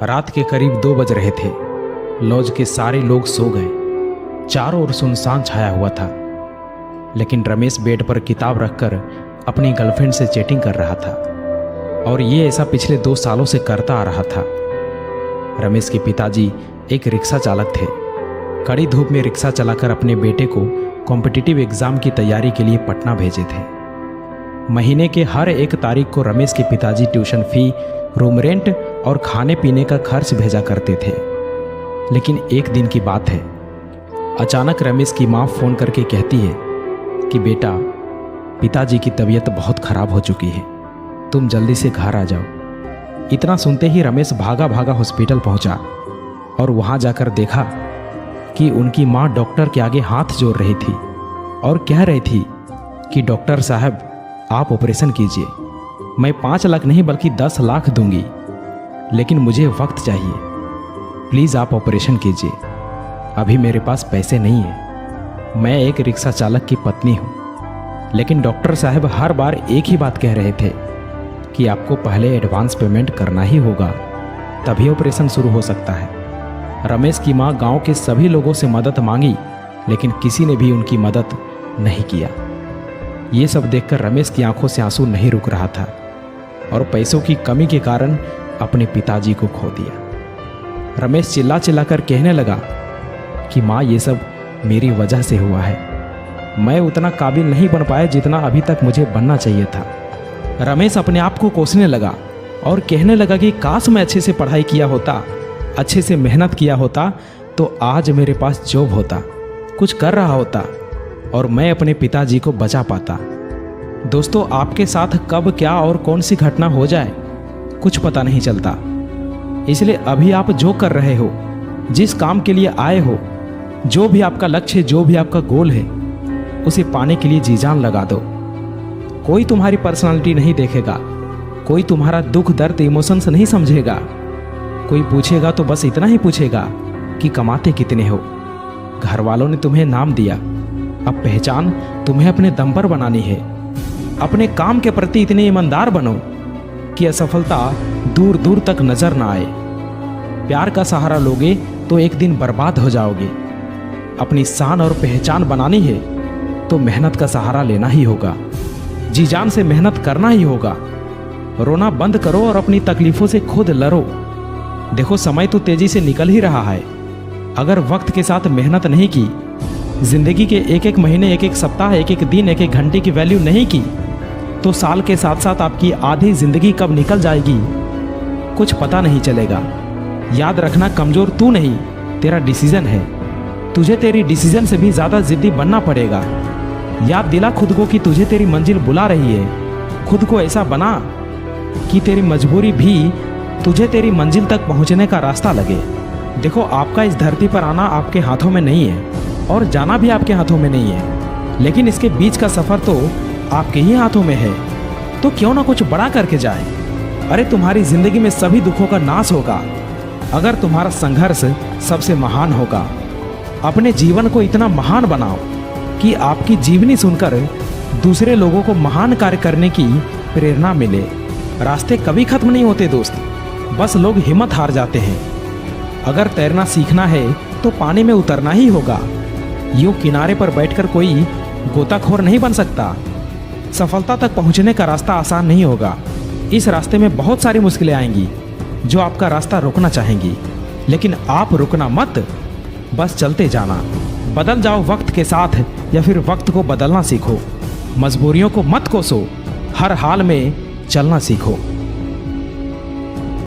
रात के करीब 2 बज रहे थे। लॉज के सारे लोग सो गए। चारों ओर सुनसान छाया हुआ था, लेकिन रमेश बेड पर किताब रखकर अपनी गर्लफ्रेंड से चैटिंग कर रहा था, और ये ऐसा पिछले 2 सालों से करता आ रहा था। रमेश के पिताजी एक रिक्शा चालक थे। कड़ी धूप में रिक्शा चलाकर अपने बेटे को कॉम्पिटिटिव एग्ज़ाम की तैयारी के लिए पटना भेजे थे। महीने के हर 1 तारीख को रमेश के पिताजी ट्यूशन फी, रूम रेंट और खाने पीने का खर्च भेजा करते थे। लेकिन एक दिन की बात है, अचानक रमेश की माँ फ़ोन करके कहती है कि बेटा, पिताजी की तबीयत बहुत ख़राब हो चुकी है, तुम जल्दी से घर आ जाओ। इतना सुनते ही रमेश भागा भागा हॉस्पिटल पहुंचा और वहां जाकर देखा कि उनकी माँ डॉक्टर के आगे हाथ जोड़ रही थी और कह रही थी कि डॉक्टर साहब, आप ऑपरेशन कीजिए। मैं 5 लाख नहीं बल्कि 10 लाख दूंगी, लेकिन मुझे वक्त चाहिए। प्लीज़ आप ऑपरेशन कीजिए। अभी मेरे पास पैसे नहीं है। मैं एक रिक्शा चालक की पत्नी हूँ। लेकिन डॉक्टर साहब हर बार एक ही बात कह रहे थे कि आपको पहले एडवांस पेमेंट करना ही होगा, तभी ऑपरेशन शुरू हो सकता है। रमेश की माँ गांव के सभी लोगों से मदद मांगी, लेकिन किसी ने भी उनकी मदद नहीं किया। ये सब देखकर रमेश की आंखों से आंसू नहीं रुक रहा था और पैसों की कमी के कारण अपने पिताजी को खो दिया। रमेश चिल्ला चिल्लाकर कहने लगा कि माँ, ये सब मेरी वजह से हुआ है। मैं उतना काबिल नहीं बन पाया जितना अभी तक मुझे बनना चाहिए था। रमेश अपने आप को कोसने लगा और कहने लगा कि काश मैं अच्छे से पढ़ाई किया होता, अच्छे से मेहनत किया होता, तो आज मेरे पास जॉब होता, कुछ कर रहा होता और मैं अपने पिताजी को बचा पाता। दोस्तों, आपके साथ कब क्या और कौन सी घटना हो जाए कुछ पता नहीं चलता। इसलिए अभी आप जो कर रहे हो, जिस काम के लिए आए हो, जो भी आपका लक्ष्य है, जो भी आपका गोल है, उसे पाने के लिए जी जान लगा दो। कोई तुम्हारी पर्सनालिटी नहीं देखेगा, कोई तुम्हारा दुख दर्द इमोशंस नहीं समझेगा। कोई पूछेगा तो बस इतना ही पूछेगा कि कमाते कितने हो। घर वालों ने तुम्हें नाम दिया, अब पहचान तुम्हें अपने दम पर बनानी है। अपने काम के प्रति इतने ईमानदार बनो कि असफलता दूर दूर तक नजर ना आए। प्यार का सहारा लोगे तो एक दिन बर्बाद हो जाओगे। अपनी शान और पहचान बनानी है तो मेहनत का सहारा लेना ही होगा, जी जान से मेहनत करना ही होगा। रोना बंद करो और अपनी तकलीफों से खुद लड़ो। देखो, समय तो तेजी से निकल ही रहा है। अगर वक्त के साथ मेहनत नहीं की, जिंदगी के एक एक महीने, एक एक सप्ताह, एक एक दिन, एक एक घंटे की वैल्यू नहीं की, तो साल के साथ साथ आपकी आधी जिंदगी कब निकल जाएगी कुछ पता नहीं चलेगा। याद रखना, कमजोर तू नहीं, तेरा डिसीजन है। तुझे तेरी डिसीजन से भी ज्यादा जिद्दी बनना पड़ेगा। याद दिला खुद को कि तुझे तेरी मंजिल बुला रही है। खुद को ऐसा बना कि तेरी मजबूरी भी तुझे तेरी मंजिल तक पहुंचने का रास्ता लगे। देखो, आपका इस धरती पर आना आपके हाथों में नहीं है और जाना भी आपके हाथों में नहीं है, लेकिन इसके बीच का सफर तो आपके ही हाथों में है। तो क्यों ना कुछ बड़ा करके जाए। अरे, तुम्हारी जिंदगी में सभी दुखों का नाश होगा अगर तुम्हारा संघर्ष सबसे महान होगा। अपने जीवन को इतना महान बनाओ कि आपकी जीवनी सुनकर दूसरे लोगों को महान कार्य करने की प्रेरणा मिले। रास्ते कभी खत्म नहीं होते दोस्त, बस लोग हिम्मत हार जाते हैं। अगर तैरना सीखना है तो पानी में उतरना ही होगा। यूं किनारे पर बैठकर कोई गोताखोर नहीं बन सकता। सफलता तक पहुंचने का रास्ता आसान नहीं होगा। इस रास्ते में बहुत सारी मुश्किलें आएंगी जो आपका रास्ता रोकना चाहेंगी, लेकिन आप रुकना मत, बस चलते जाना। बदल जाओ वक्त के साथ या फिर वक्त को बदलना सीखो। मजबूरियों को मत कोसो, हर हाल में चलना सीखो।